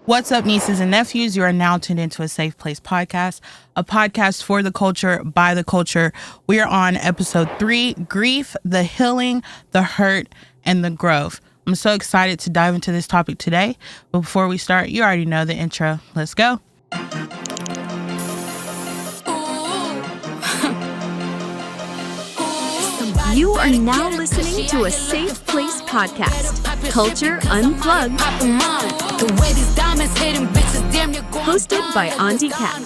What's up, nieces and nephews? You are now tuned into a Safe Place podcast, a podcast for the culture, by the culture. We are on episode 3, Grief, the Healing, the Hurt, and the Growth. I'm so excited to dive into this topic today. But before we start, you already know the intro. Let's go. You are now listening to a Safe Place podcast, Culture Unplugged, hosted by Auntie Cat.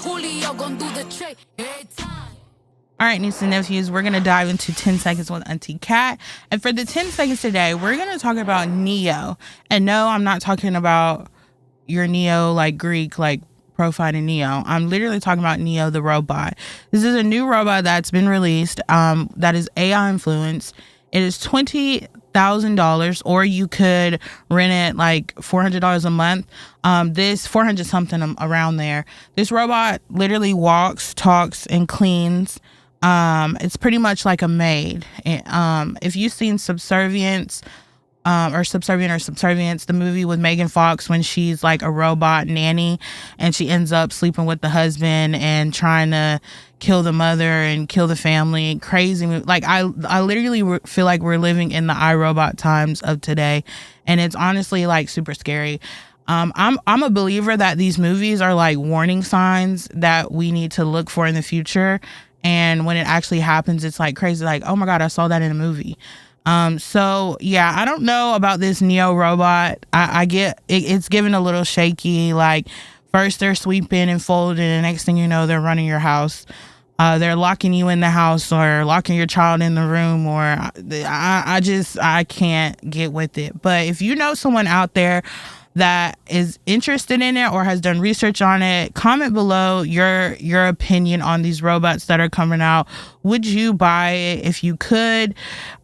All right, nieces and nephews, we're going to dive into 10 seconds with Auntie Cat. And for the 10 seconds today, we're going to talk about Neo. And no, I'm not talking about your Neo, like Greek, like profile in Neo. I'm literally talking about Neo the robot. This is a new robot that's been released that is AI influenced. It is $20,000, or you could rent it like $400 a month. This 400 something around there. This robot literally walks, talks, and cleans. It's pretty much like a maid. If you've seen Subservience, the movie with Megan Fox, when she's like a robot nanny and she ends up sleeping with the husband and trying to kill the mother and kill the family. Crazy movie. Like I literally feel like we're living in the iRobot times of today, and it's honestly like super scary. I'm a believer that these movies are like warning signs that we need to look for in the future, and when it actually happens, it's like crazy. Like, oh my God, I saw that in a movie. So yeah, I don't know about this Neo robot. I get it's given a little shaky. Like first they're sweeping and folding, and the next thing you know, they're running your house. They're locking you in the house or locking your child in the room, or I can't get with it. But if you know someone out there that is interested in it or has done research on it, comment below your opinion on these robots that are coming out. Would you buy it if you could?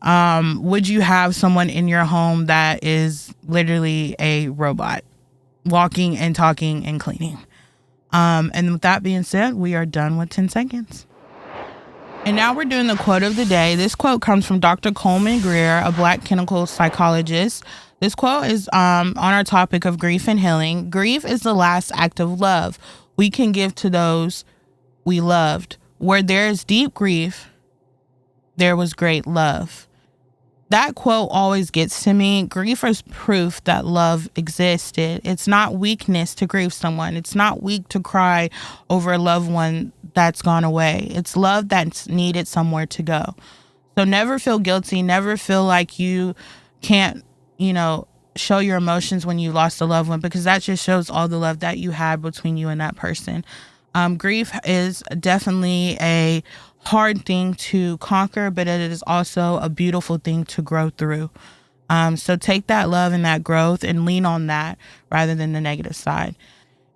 Would you have someone in your home that is literally a robot, walking and talking and cleaning? And with that being said, we are done with 10 seconds. And now we're doing the quote of the day. This quote comes from Dr. Coleman Greer, a Black clinical psychologist. This quote is on our topic of grief and healing. Grief is the last act of love we can give to those we loved. Where there is deep grief, there was great love. That quote always gets to me. Grief is proof that love existed. It's not weakness to grieve someone. It's not weak to cry over a loved one that's gone away. It's love that's needed somewhere to go. So never feel guilty. Never feel like you can't, show your emotions when you lost a loved one, because that just shows all the love that you had between you and that person. Grief is definitely a hard thing to conquer, but it is also a beautiful thing to grow through. So take that love and that growth and lean on that rather than the negative side.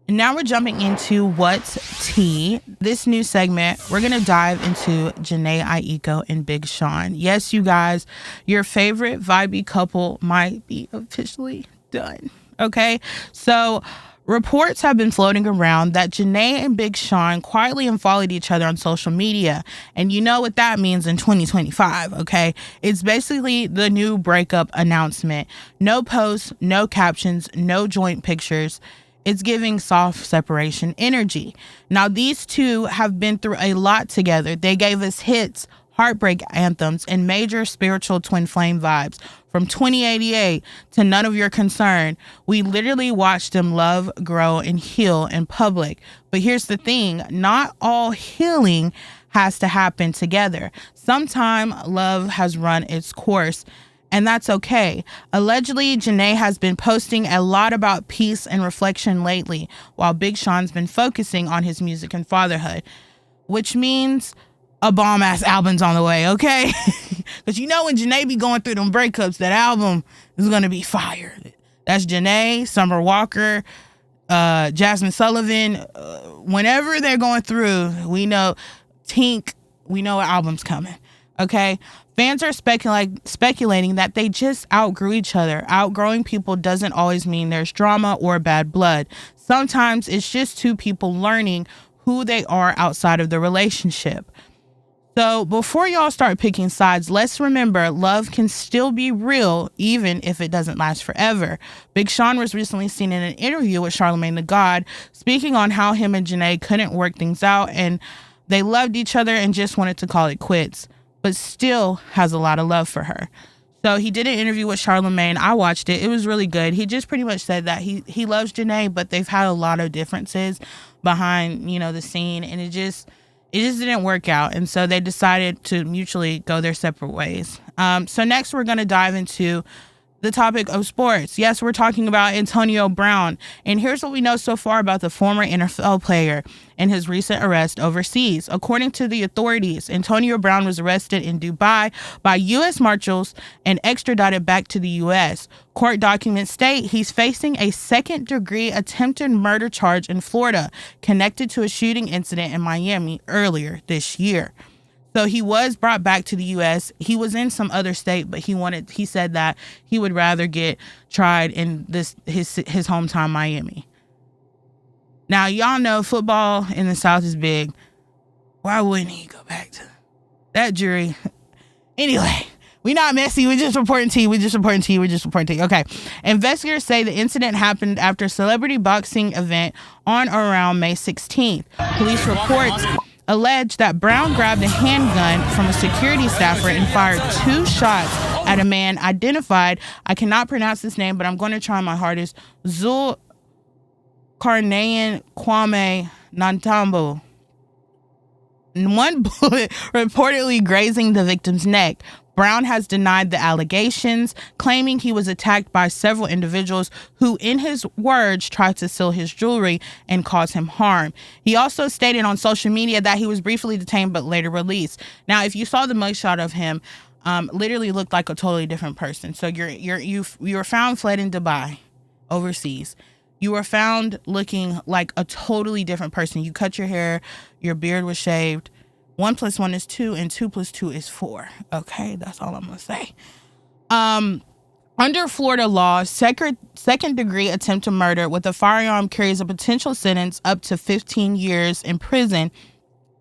And now we're jumping into What's Tea. This new segment, we're going to dive into Jhené and Big Sean. Yes, you guys, your favorite vibey couple might be officially done. Okay, so reports have been floating around that Jhené and Big Sean quietly unfollowed each other on social media. And you know what that means in 2025, okay? It's basically the new breakup announcement. No posts, no captions, no joint pictures. It's giving soft separation energy. Now, these two have been through a lot together. They gave us hits, heartbreak anthems, and major spiritual twin flame vibes. From 2088 to None of Your Concern, we literally watched them love, grow, and heal in public. But here's the thing, not all healing has to happen together. Sometimes love has run its course, and that's okay. Allegedly, Jhené has been posting a lot about peace and reflection lately, while Big Sean's been focusing on his music and fatherhood, which means a bomb-ass album's on the way, okay? Because when Jhené be going through them breakups, that album is going to be fire. That's Jhené, Summer Walker, Jasmine Sullivan. Whenever they're going through, we know Tink, we know an album's coming, okay? Fans are speculating that they just outgrew each other. Outgrowing people doesn't always mean there's drama or bad blood. Sometimes it's just two people learning who they are outside of the relationship. So before y'all start picking sides, let's remember love can still be real even if it doesn't last forever. Big Sean was recently seen in an interview with Charlemagne the God speaking on how him and Jhené couldn't work things out and they loved each other and just wanted to call it quits, but still has a lot of love for her. So he did an interview with Charlemagne. I watched it. It was really good. He just pretty much said that he loves Jhené, but they've had a lot of differences behind, the scene, and it just didn't work out. And so they decided to mutually go their separate ways. So next we're going to dive into the topic of sports. Yes, we're talking about Antonio Brown. And here's what we know so far about the former NFL player and his recent arrest overseas. According to the authorities, Antonio Brown was arrested in Dubai by U.S. Marshals and extradited back to the U.S. Court documents state he's facing a second-degree attempted murder charge in Florida connected to a shooting incident in Miami earlier this year. So he was brought back to the U.S. He was in some other state, but he said that he would rather get tried in his hometown, Miami. Now, y'all know football in the South is big. Why wouldn't he go back to that jury? Anyway, we not messy. We're just reporting to you. Okay. Investigators say the incident happened after a celebrity boxing event on or around May 16th. Police reports alleged that Brown grabbed a handgun from a security staffer and fired 2 shots at a man identified. I cannot pronounce his name, but I'm going to try my hardest. Zulkarnain Kwame Nantambo. One bullet reportedly grazing the victim's neck. Brown has denied the allegations, claiming he was attacked by several individuals who, in his words, tried to steal his jewelry and cause him harm. He also stated on social media that he was briefly detained but later released. Now, if you saw the mugshot of him, literally looked like a totally different person. So you were found fled in Dubai, overseas. You were found looking like a totally different person. You cut your hair, your beard was shaved. 1 + 1 is 2, and 2 + 2 is 4. Okay, that's all I'm gonna say. Under Florida law, second-degree attempt to murder with a firearm carries a potential sentence up to 15 years in prison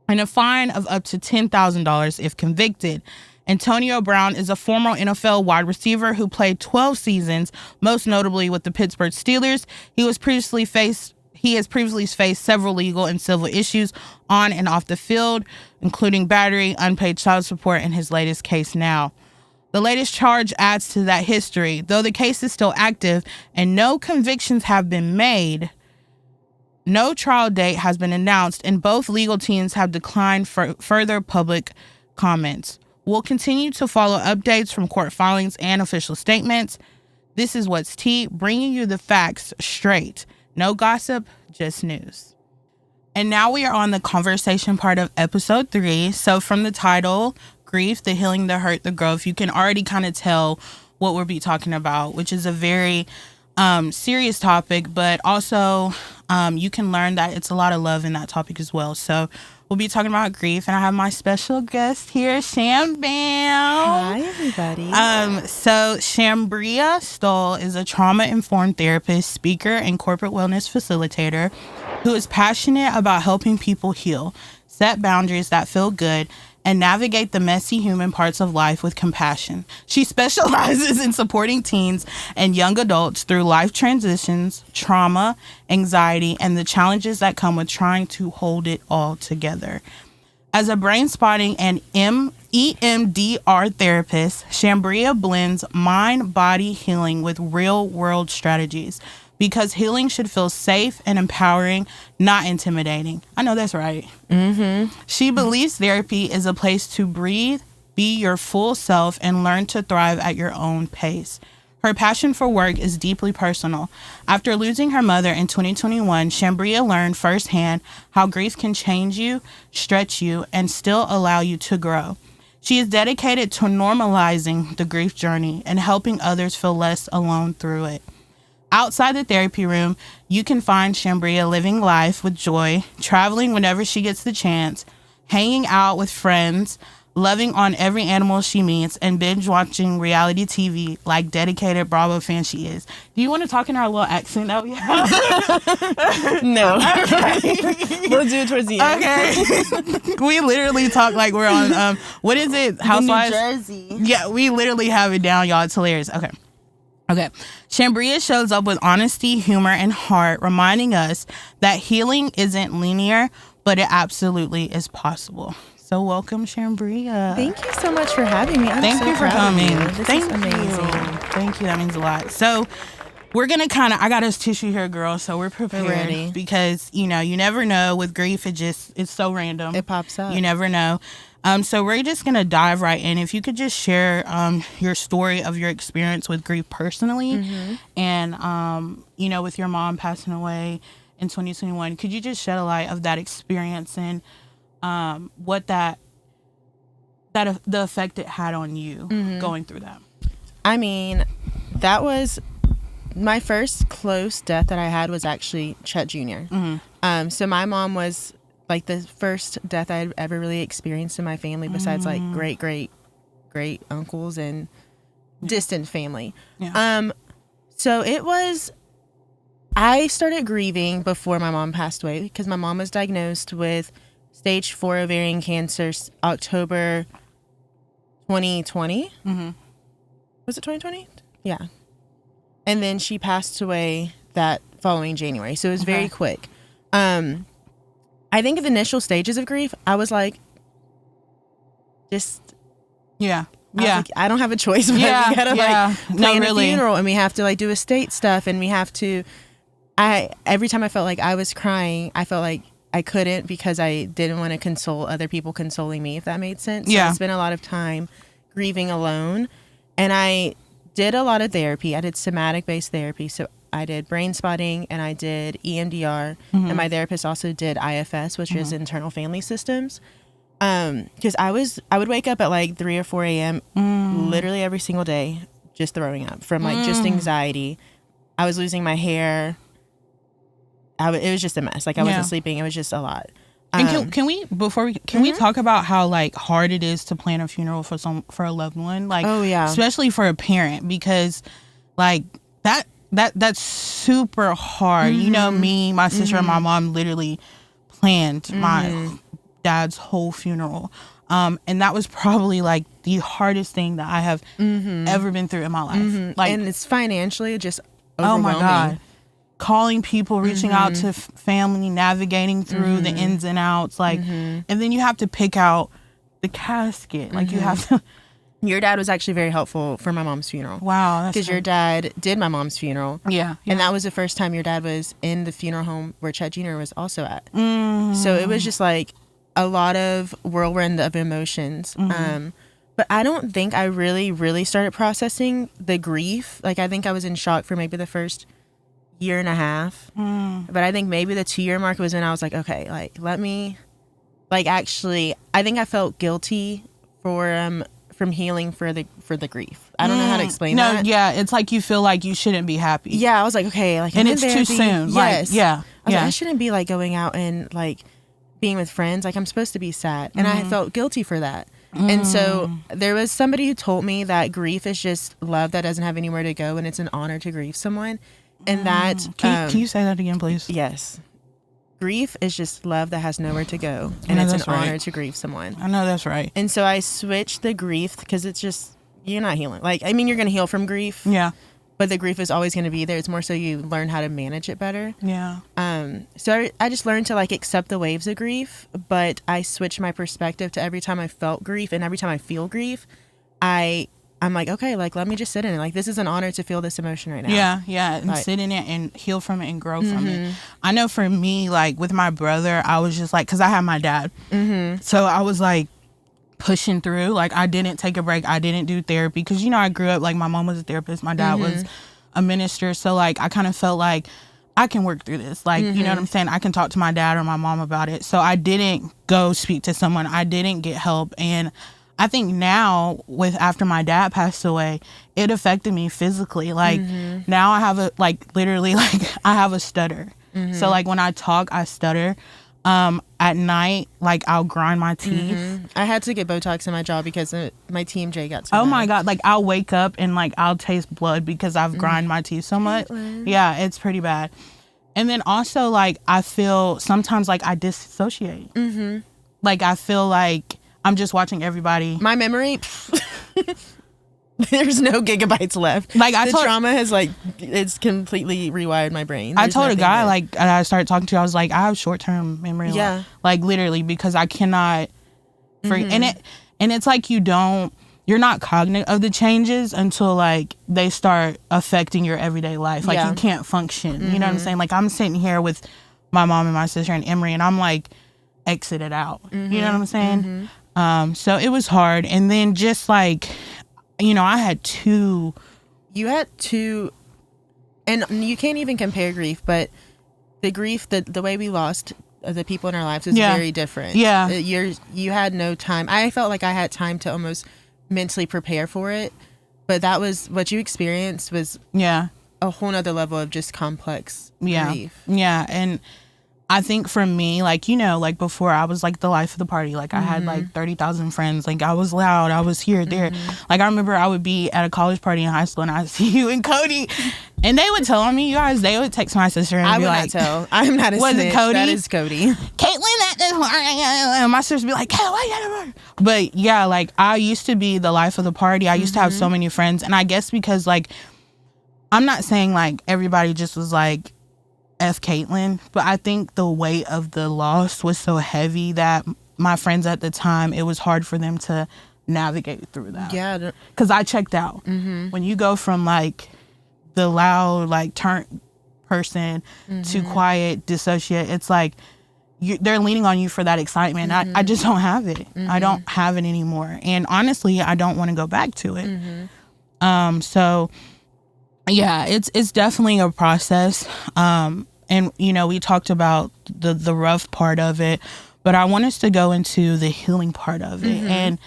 and a fine of up to $10,000 if convicted. Antonio Brown is a former NFL wide receiver who played 12 seasons, most notably with the Pittsburgh Steelers. He has previously faced several legal and civil issues on and off the field, including battery, unpaid child support, and his latest case now. The latest charge adds to that history. Though the case is still active and no convictions have been made, no trial date has been announced, and both legal teams have declined further public comments. We'll continue to follow updates from court filings and official statements. This is What's Tea, bringing you the facts straight. No gossip, just news. And now we are on the conversation part of episode 3. So from the title, Grief, the Healing, the Hurt, the Growth, you can already kind of tell what we'll be talking about, which is a very serious topic, but also you can learn that it's a lot of love in that topic as well. So we'll be talking about grief, and I have my special guest here, Shambam. Hi, everybody. So Shambria Stoll is a trauma-informed therapist, speaker, and corporate wellness facilitator who is passionate about helping people heal, set boundaries that feel good, and navigate the messy human parts of life with compassion. She specializes in supporting teens and young adults through life transitions, trauma, anxiety, and the challenges that come with trying to hold it all together. As a brain spotting and EMDR therapist, Shambria blends mind-body healing with real-world strategies, because healing should feel safe and empowering, not intimidating. I know that's right. Mm-hmm. She believes therapy is a place to breathe, be your full self, and learn to thrive at your own pace. Her passion for work is deeply personal. After losing her mother in 2021, Shambria learned firsthand how grief can change you, stretch you, and still allow you to grow. She is dedicated to normalizing the grief journey and helping others feel less alone through it. Outside the therapy room, you can find Shambria living life with joy, traveling whenever she gets the chance, hanging out with friends, loving on every animal she meets, and binge watching reality TV like dedicated Bravo fan she is. Do you want to talk in our little accent that we have? No. We'll do it towards the end. Okay. We literally talk like we're on, what is it? Housewives? New Jersey. Yeah, we literally have it down, y'all. It's hilarious. Okay. Shambria shows up with honesty, humor, and heart, reminding us that healing isn't linear, but it absolutely is possible. So welcome, Shambria. Thank you so much for having me. Thank you for coming. This is amazing. Thank you. That means a lot. So we're going to I got us tissue here, girl. So we're prepared. We're ready. Because, you never know with grief. It's so random. It pops up. You never know. So we're just going to dive right in. If you could just share your story of your experience with grief personally and, with your mom passing away in 2021, could you just shed a light of that experience and what the effect it had on you going through that? I mean, that was my first close death that I had was actually Chet Jr. So my mom was like the first death I had ever really experienced in my family, besides like great uncles and distant family. Yeah. So it was, I started grieving before my mom passed away because my mom was diagnosed with stage 4 ovarian cancer, October 2020. Was it 2020? Yeah. And then she passed away that following January. So it was very quick. I think in the initial stages of grief, I was like, I don't have a choice. But we gotta plan a funeral, and we have to do estate stuff, and we have to. Every time I felt like I was crying, I felt like I couldn't because I didn't want to console other people consoling me, if that made sense. So I spent a lot of time grieving alone, and I did a lot of therapy. I did somatic-based therapy, so I did brain spotting and I did EMDR, and my therapist also did IFS, which is internal family systems. Because I would wake up at 3 or 4 a.m. Literally every single day, just throwing up from just anxiety. I was losing my hair. It was just a mess. I wasn't sleeping. It was just a lot. And can we talk about how hard it is to plan a funeral for a loved one? Especially for a parent, because that's super hard. Me, my sister, and my mom literally planned my dad's whole funeral. And that was probably the hardest thing that I have ever been through in my life. And it's financially just overwhelming. Oh my God. Calling people, reaching out to family, navigating through the ins and outs, and then you have to pick out the casket. You have to. Your dad was actually very helpful for my mom's funeral. Wow. Because your dad did my mom's funeral. Yeah. And that was the first time your dad was in the funeral home where Chet Jr. was also at. So it was just a lot of whirlwind of emotions. But I don't think I really started processing the grief. I think I was in shock for maybe the first year and a half. But I think maybe the 2-year mark was when I was okay, let me, actually, I think I felt guilty from healing for the grief. I don't know how to explain that. No, yeah, it's you feel like you shouldn't be happy. Yeah, I was okay, and it's too soon. Yes. I shouldn't be going out and being with friends. I'm supposed to be sad, and I felt guilty for that. And so there was somebody who told me that grief is just love that doesn't have anywhere to go, and it's an honor to grieve someone. And that can you say that again, please? Yes. Grief is just love that has nowhere to go, and it's an honor to grieve someone. I know that's right. And so I switched the grief because it's just, you're not healing. You're going to heal from grief. Yeah. But the grief is always going to be there. It's more so you learn how to manage it better. Yeah. So I just learned to accept the waves of grief, but I switched my perspective to every time I felt grief and every time I feel grief, I'm okay, let me just sit in it. This is an honor to feel this emotion right now. Yeah, and sit in it and heal from it and grow from it. I know for me, with my brother, I was just because I had my dad. So I was pushing through. I didn't take a break. I didn't do therapy because, I grew up, my mom was a therapist. My dad was a minister. So, I kind of felt I can work through this. You know what I'm saying? I can talk to my dad or my mom about it. So I didn't go speak to someone. I didn't get help. And I think now after my dad passed away, it affected me physically. Now I have literally I have a stutter. So when I talk, I stutter. At night, like I'll grind my teeth. I had to get Botox in my jaw because my TMJ got so bad. My God, like I'll wake up and like I'll taste blood because I've grind my teeth so much. Yeah, it's pretty bad. And then also like I feel sometimes like I dissociate. Like I feel like I'm just watching everybody. My memory, there's no gigabytes left. Like the trauma has like, it's completely rewired my brain. I told a guy like I started talking to, I was like, I have short-term memory. Yeah. Like literally, because I cannot and it's like you're not cognizant of the changes until like they start affecting your everyday life. Like you can't function. You know what I'm saying? Like I'm sitting here with my mom and my sister and Emery, and I'm like exited out. You know what I'm saying? So it was hard. And then just like, I had two. You had two, and you can't even compare grief, but the grief, the way we lost the people in our lives is very different. Yeah. You had no time. I felt like I had time to almost mentally prepare for it, but that was what you experienced was a whole nother level of just complex grief. Yeah. And I think for me, like, like before I was like the life of the party. Like I had like 30,000 friends. Like I was loud. I was here, there. Like I remember I would be at a college party in high school and I'd see you and Cody and they would tell on me, you guys, they would text my sister and be like, not tell. I'm not a was snitch. It Cody? That is Cody. Caitlin, and my sister would be like, hey, but yeah, like I used to be the life of the party. I used to have so many friends. And I guess because like, I'm not saying like everybody just was like, F Caitlin, but I think the weight of the loss was so heavy that my friends at the time, it was hard for them to navigate through that. Yeah. Because I checked out. When you go from like the loud, like turn person to quiet, dissociate, it's like they're leaning on you for that excitement. I just don't have it. I don't have it anymore. And honestly, I don't want to go back to it. So yeah, it's definitely a process. And we talked about the rough part of it, but I want us to go into the healing part of it. And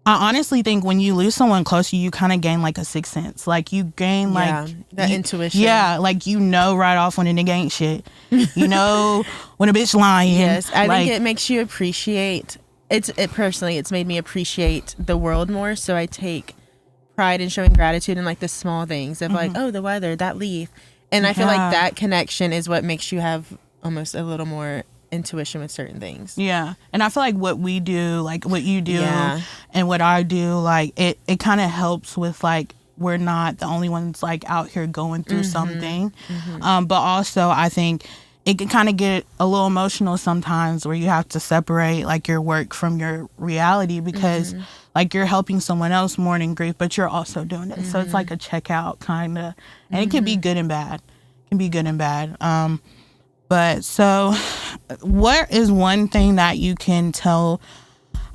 I honestly think when you lose someone close to you, you kind of gain like a sixth sense. Like you gain like that intuition. Yeah, like right off when a nigga ain't shit. When a bitch lying. Yes, I think it makes you appreciate. Personally, it's made me appreciate the world more. So I take pride in showing gratitude in like the small things of like, oh, the weather, that leaf. And I feel like that connection is what makes you have almost a little more intuition with certain things. Yeah. And I feel like what we do, like what you do and what I do, like it kind of helps with like we're not the only ones like out here going through something. But also I think it can kind of get a little emotional sometimes where you have to separate like your work from your reality because like you're helping someone else mourn grief, but you're also doing it. So it's like a checkout kind of, and it can be good and bad. It can be good and bad. But so what is one thing that you can tell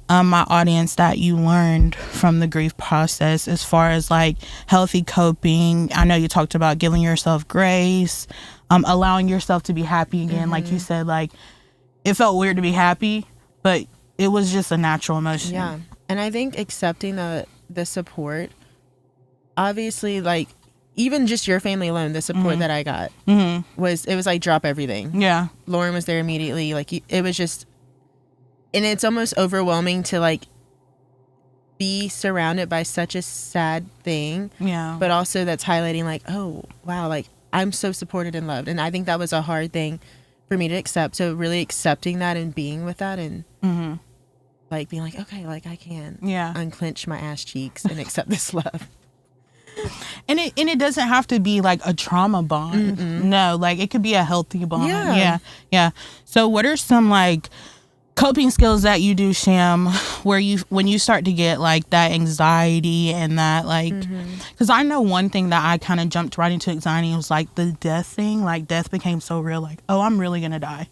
my audience that you learned from the grief process as far as like healthy coping? I know you talked about giving yourself grace, allowing yourself to be happy again. Like you said, like it felt weird to be happy, but it was just a natural emotion. Yeah. And I think accepting the support, obviously, like even just your family alone, the support that I got was like drop everything. Yeah. Lauren was there immediately. Like it was just, and it's almost overwhelming to like be surrounded by such a sad thing. Yeah. But also that's highlighting like, oh, wow, like I'm so supported and loved. And I think that was a hard thing for me to accept. So really accepting that and being with that and like being like, okay, like I can unclench my ass cheeks and accept this love. And it doesn't have to be like a trauma bond. No, like it could be a healthy bond. Yeah. So what are some like coping skills that you do, Sham, where when you start to get like that anxiety and that like, because I know one thing that I kind of jumped right into anxiety was like the death thing. Like death became so real. Like, oh, I'm really gonna die.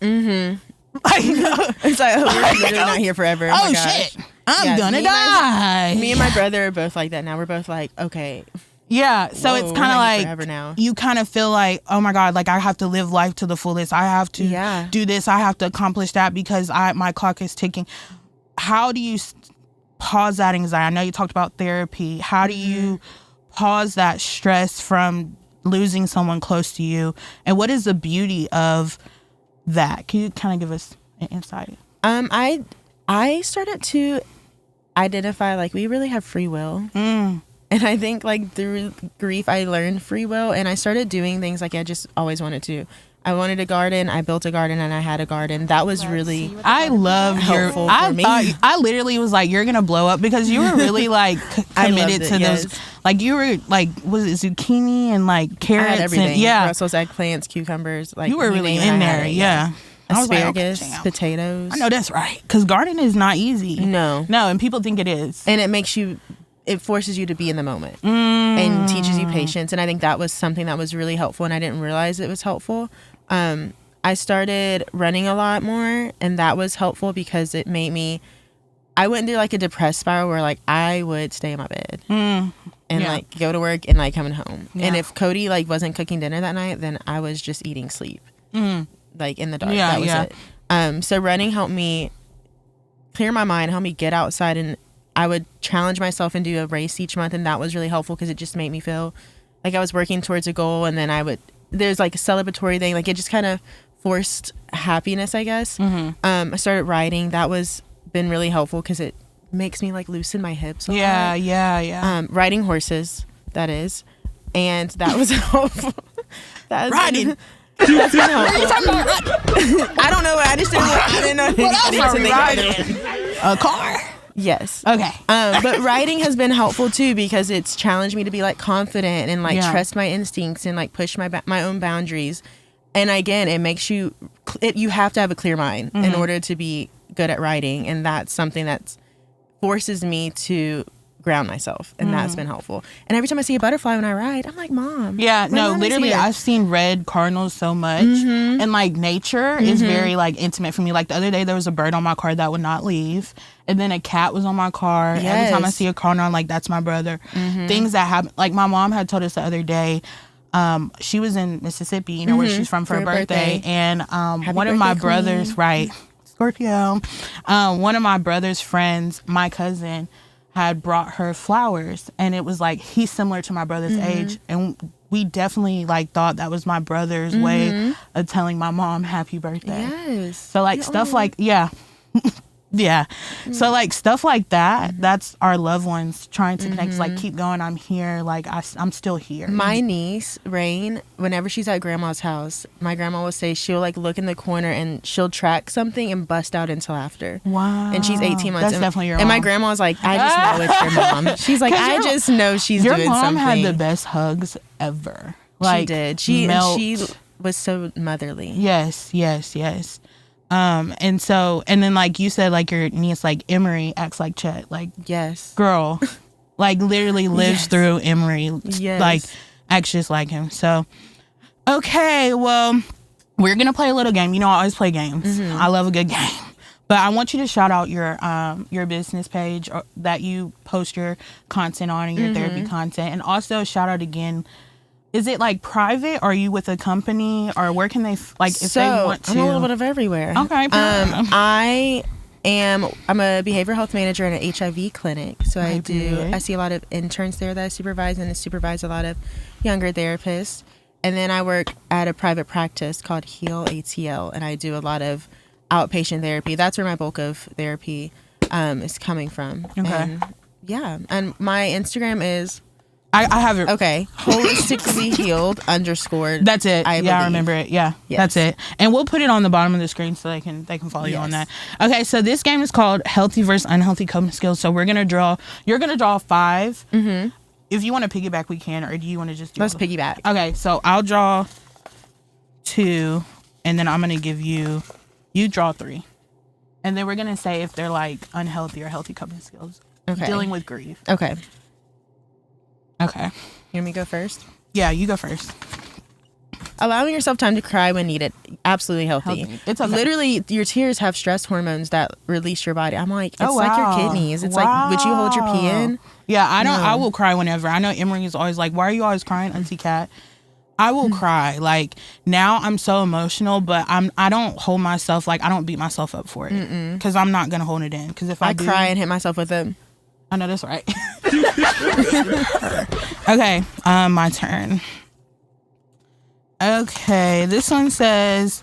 Like, it's like, oh, we're literally not here forever. Oh shit, I'm gonna die. Me and my brother are both like that now. We're both like, okay. Yeah, so it's kind of like you kind of feel like, oh my God, like I have to live life to the fullest. I have to do this. I have to accomplish that because my clock is ticking. How do you pause that anxiety? I know you talked about therapy. How do you pause that stress from losing someone close to you? And what is the beauty of that? Can you kind of give us and insight? I started to identify like we really have free will. And I think like through grief, I learned free will, and I started doing things like I just always wanted to. I wanted a garden. I built a garden, and I had a garden. That was really I love helpful your. for me. I literally was like, you're gonna blow up because you were really like committed to those. Like you were like, was it zucchini and like carrots? I had everything. And, Brussels eggplants, cucumbers. Like you were really in there. Yeah. Asparagus, like, okay, potatoes. I know that's right, because gardening is not easy. No, and people think it is, and it forces you to be in the moment and teaches you patience. And I think that was something that was really helpful, and I didn't realize it was helpful. I started running a lot more, and that was helpful because it made me. I went into like a depressed spiral where like I would stay in my bed and like go to work and like coming home. And if Cody like wasn't cooking dinner that night, then I was just eating sleep. Like in the dark. That was it. So running helped me clear my mind, helped me get outside, and I would challenge myself and do a race each month, and that was really helpful because it just made me feel like I was working towards a goal. And then there's like a celebratory thing, like it just kind of forced happiness, I guess. I started writing. That was been really helpful because it makes me like loosen my hips a lot. Riding horses, that is, and that was helpful. Riding. That's been helpful. I don't know. I didn't know. A car. Yes. Okay. But writing has been helpful too because it's challenged me to be like confident and like trust my instincts and like push my own boundaries. And again, it makes you have to have a clear mind in order to be good at writing, and that's something that forces me to ground myself, and that's been helpful. And every time I see a butterfly when I write, I'm like, Mom. Yeah, no, literally, I've seen red cardinals so much, and like nature is very like intimate for me. Like the other day, there was a bird on my car that would not leave, and then a cat was on my car. Yes. Every time I see a cardinal, I'm like, that's my brother. Things that happen, like my mom had told us the other day. She was in Mississippi, you know, where she's from for her birthday, and one of my brothers, Scorpio, one of my brother's friends, my cousin, had brought her flowers, and it was like he's similar to my brother's age, and we definitely like thought that was my brother's way of telling my mom happy birthday. Yes. So like stuff like so like stuff like that, that's our loved ones trying to connect, like keep going, I'm here, like I'm still here. My niece Rain, whenever she's at grandma's house, my grandma will say she'll like look in the corner and she'll track something and bust out into laughter. Wow. And she's 18 months. That's definitely your mom. And my grandma's like, I just know it's your mom. She's like, I just know she's doing something. Your mom had the best hugs ever. Like, she did. She was so motherly. Yes. And then like you said, like your niece, like Emery acts like Chet, like yes, girl, like literally lives through Emery, like acts just like him. So, okay, well, we're gonna play a little game. You know, I always play games. I love a good game. But I want you to shout out your business page that you post your content on and your therapy content, and also shout out again. Is it like private, or are you with a company, or where can they if they want to? I'm a little bit of everywhere. Okay. I'm a behavioral health manager in an HIV clinic. So I see a lot of interns there that I supervise, and I supervise a lot of younger therapists. And then I work at a private practice called Heal ATL, and I do a lot of outpatient therapy. That's where my bulk of therapy is coming from. Okay. And my Instagram is I have it. Okay. Holistically healed _ That's it. I remember it. Yeah. Yes. That's it. And we'll put it on the bottom of the screen so they can follow you on that. Okay, so this game is called Healthy versus Unhealthy Coping Skills. So you're gonna draw 5. If you want to piggyback, we can, or do you want to just Let's piggyback. Okay, so I'll draw 2, and then I'm gonna give you draw 3. And then we're gonna say if they're like unhealthy or healthy coping skills. Okay. Dealing with grief. Okay. Okay. You want me to go first? Yeah, you go first. Allowing yourself time to cry when needed. Absolutely healthy. It's okay. Literally, your tears have stress hormones that release your body. I'm like, it's like your kidneys. It's like, would you hold your pee in? Yeah, I don't. No. I will cry whenever. I know Emery is always like, why are you always crying, Auntie Cat? I will cry. Like, now I'm so emotional, but I don't hold myself, like, I don't beat myself up for it. Because I'm not going to hold it in. Because if I do, cry and hit myself with it. I know that's right. Okay, my turn. Okay, this one says,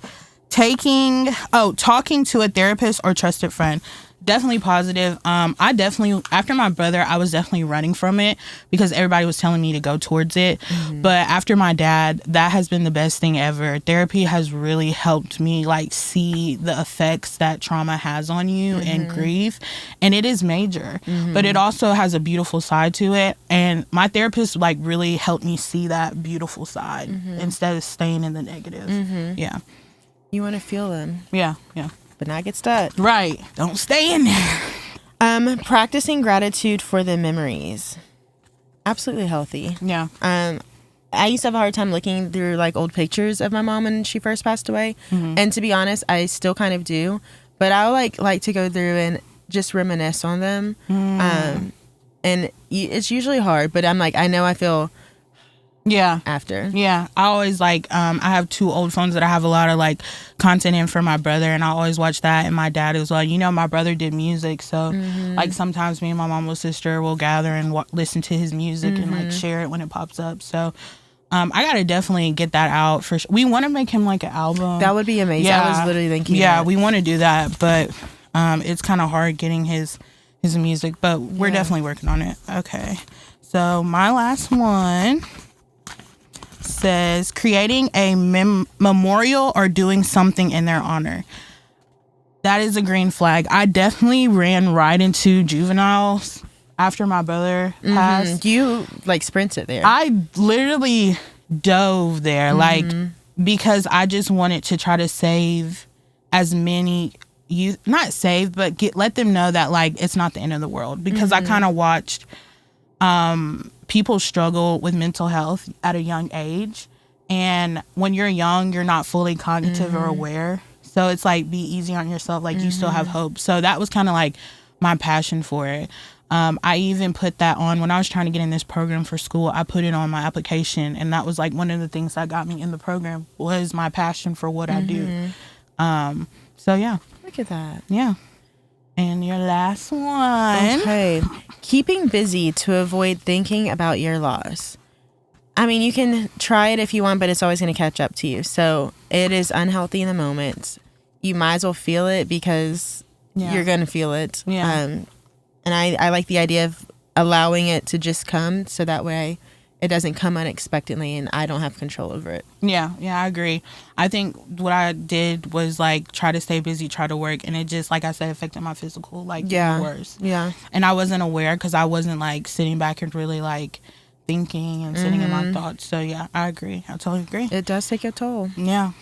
talking to a therapist or trusted friend. Definitely positive. After my brother, I was definitely running from it because everybody was telling me to go towards it. But after my dad, that has been the best thing ever. Therapy has really helped me like see the effects that trauma has on you and grief. And it is major, but it also has a beautiful side to it. And my therapist like really helped me see that beautiful side instead of staying in the negative. Yeah. You want to feel them. Yeah. But not get stuck. Right. Don't stay in there. Practicing gratitude for the memories. Absolutely healthy. Yeah. I used to have a hard time looking through like old pictures of my mom when she first passed away. And to be honest, I still kind of do. But I would like to go through and just reminisce on them. And it's usually hard, but I'm like, I know I feel after. Yeah. I always like, I have 2 old phones that I have a lot of like content in for my brother, and I always watch that. And my dad is like, my brother did music. So like sometimes me and my mom and sister will gather and listen to his music and like share it when it pops up. So I got to definitely get that out for sure. We want to make him like an album. That would be amazing. Yeah. I was literally thinking that. We want to do that, but it's kind of hard getting his music, but we're definitely working on it. Okay. So my last one says creating a memorial or doing something in their honor. That is a green flag. I definitely ran right into juveniles after my brother passed. You like sprinted there. I literally dove there like because I just wanted to try to save as many youth, not save, but let them know that like it's not the end of the world, because I kind of watched people struggle with mental health at a young age, and when you're young you're not fully cognitive or aware, so it's like be easy on yourself, like you still have hope. So that was kind of like my passion for it. I even put that on when I was trying to get in this program for school. I put it on my application, and that was like one of the things that got me in the program was my passion for what I do. So yeah, look at that. Yeah. And your last one. Okay. Keeping busy to avoid thinking about your loss. I mean, you can try it if you want, but it's always going to catch up to you. So it is unhealthy in the moment. You might as well feel it because you're going to feel it. Yeah. And I like the idea of allowing it to just come, so that way it doesn't come unexpectedly and I don't have control over it. Yeah, I agree. I think what I did was like try to stay busy, try to work, and it just, like I said, affected my physical like worse. Yeah. And I wasn't aware because I wasn't like sitting back and really like thinking and sitting in my thoughts. So yeah, I agree. I totally agree. It does take a toll. Yeah.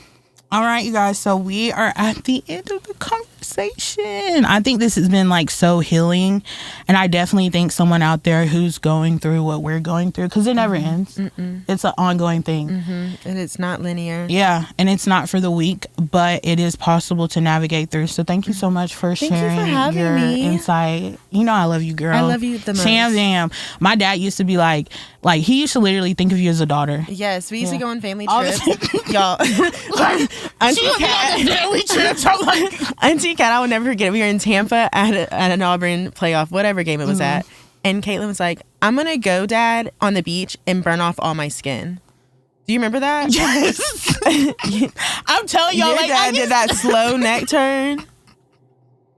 All right, you guys. So we are at the end of the conversation. I think this has been like so healing. And I definitely think someone out there who's going through what we're going through, because it never ends. It's an ongoing thing. And it's not linear. Yeah. And it's not for the weak, but it is possible to navigate through. So thank you so much for sharing your insight. You know I love you, girl. I love you the most. Damn. My dad used to be like he used to literally think of you as a daughter. Yes. We used to go on family trips. Y'all. Auntie Cat, I will never forget it. We were in Tampa at an Auburn playoff, whatever game it was at. And Caitlin was like, I'm going to go, Dad, on the beach and burn off all my skin. Do you remember that? Yes. I'm telling y'all. Your dad did that slow neck turn.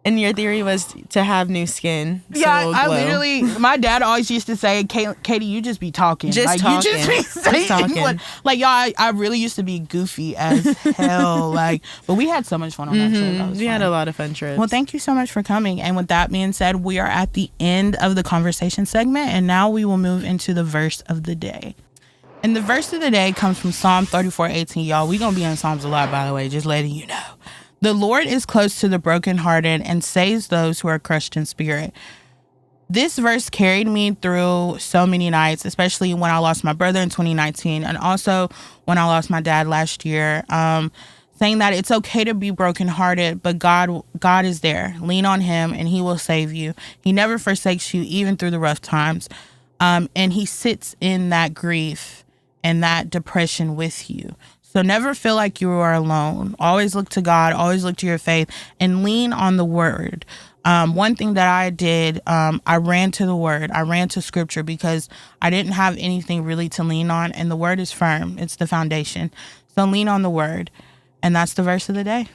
And your theory was to have new skin. Yeah, I literally, my dad always used to say, Katie, you just be talking. You just be saying. Like, y'all, I really used to be goofy as hell. But we had so much fun on that trip. We had a lot of fun trips. Well, thank you so much for coming. And with that being said, we are at the end of the conversation segment. And now we will move into the verse of the day. And the verse of the day comes from Psalm 34:18. Y'all, we going to be in Psalms a lot, by the way, just letting you know. The Lord is close to the brokenhearted and saves those who are crushed in spirit. This verse carried me through so many nights, especially when I lost my brother in 2019 and also when I lost my dad last year, saying that it's okay to be brokenhearted, but God is there. Lean on him and he will save you. He never forsakes you, even through the rough times. And he sits in that grief and that depression with you. So never feel like you are alone. Always look to God. Always look to your faith and lean on the word. One thing that I did, I ran to the word. I ran to scripture because I didn't have anything really to lean on. And the word is firm. It's the foundation. So lean on the word. And that's the verse of the day.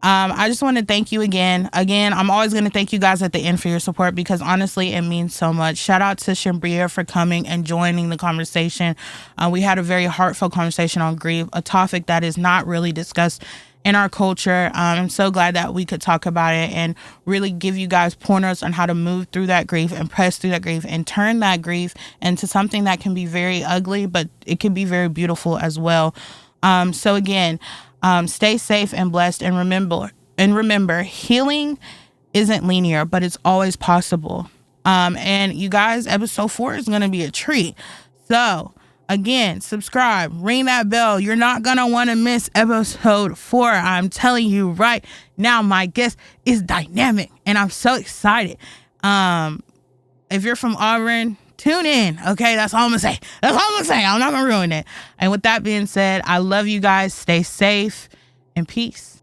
I just want to thank you again. I'm always going to thank you guys at the end for your support, because honestly, it means so much. Shout out to Shambria for coming and joining the conversation. We had a very heartfelt conversation on grief, a topic that is not really discussed in our culture. I'm so glad that we could talk about it and really give you guys pointers on how to move through that grief and press through that grief and turn that grief into something that can be very ugly, but it can be very beautiful as well. So again, stay safe and blessed, and remember, healing isn't linear, but it's always possible. And you guys, episode 4 is going to be a treat. So again, subscribe, ring that bell. You're not going to want to miss episode 4. I'm telling you right now, my guest is dynamic and I'm so excited. If you're from Auburn, tune in. Okay, that's all I'm gonna say. I'm not gonna ruin it. And with that being said, I love you guys. Stay safe and peace.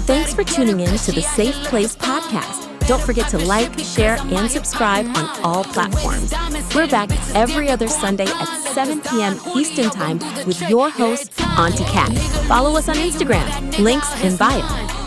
Thanks for tuning in to the Safe Place Podcast. Don't forget to like, share, and subscribe on all platforms. We're back every other Sunday at 7 p.m. Eastern Time with your host, Auntie Cat. Follow us on Instagram. Links in bio.